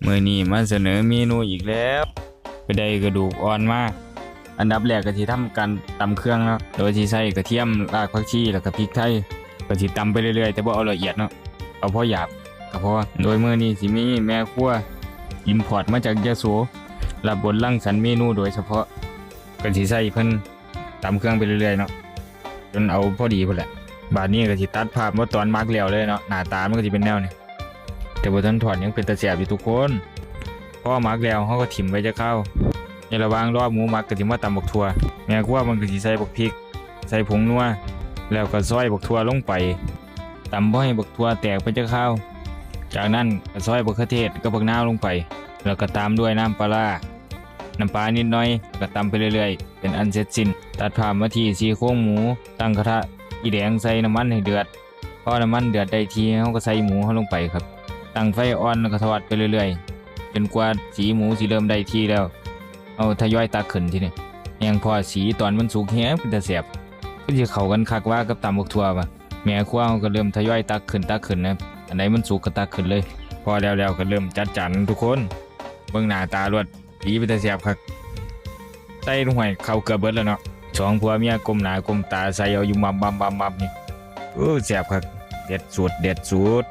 มื้อนี้มาเสนอเมนูอีกแล้วไปได้กระดูกอ่อนมาอันดับแรกก็สิทำการตำเครื่องเนาะโดยที่ใส่กระเทียมรากผักชีแล้วก็พริกไทยก็สิตำไปเรื่อยๆแต่บ่เอาละเอียดเนาะเอาพอหยาบก็พอโดยมื้อนี้สิมีแม่ครัวอิมพอร์ตมาจากยโสรับบทรังสรรค์เมนูโดยเฉพาะก็สิใส่เพิ่นตำเครื่องไปเรื่อยๆเนาะจนเอาพอดีพุ่นแหละบาดนี้ก็สิตัดภาพมาตอนมักแล้วเลยเนาะหน้าตามันก็สิเป็นแนวนี้แต่บ่ทันถอดยังเป็นตาแซ่บอยู่ทุกคนพอมักแล้วเขาก็ถิ่มไว้จะเข้าในระหว่างรอหมูมักก็สิมาตำบักทั่วแม่ครัวมันก็สิใส่บักพริกใส่ผงนัวแล้วก็ซอยบักทั่วลงไปตำบ่ให้บักทั่วแตกไปจะเข้าจากนั้นก็ซอยบักเขือเทศกับบักนาวลงไปแล้วก็ตามด้วยน้ำปลาน้ำปลานิดหน่อยก็ตำไปเรื่อยๆเป็นอันเสร็จสิ้นตัดภาพมาที่ซี่โครงหมูตั้งกระทะอีแดงใส่น้ำมันให้เดือดพอน้ำมันเดือดได้ทีเขาก็ใส่หมูเขาลงไปครับตั้งไฟอ่อนแล้วก็ทอดไปเรื่อยๆจนกว่าสีหมูสิเริ่มได้ที่แล้วเอาทยอยตักขึ้นทีนี้ยังพอสีตอนมันสุกแฮงเป็นตาแซ่บก็สิเข้ากันคักว่ากับตำบักทั่วป่ะแม่ครัวเขาก็เริ่มทยอยตักขึ้นนะอันไหนมันสุกก็ตักขึ้นเลยพอแล้วก็เริ่มจัดจานทุกคนเบิ่งหน้าตารวดผีเป็นตาแซ่บคักใส่ลงไปเข้าเกือบเบิดแล้วเนาะสองผัวเมียก้มหน้าก้มตาใส่เอาอยู่มับนี่โอ้แซ่บคักเด็ดสุด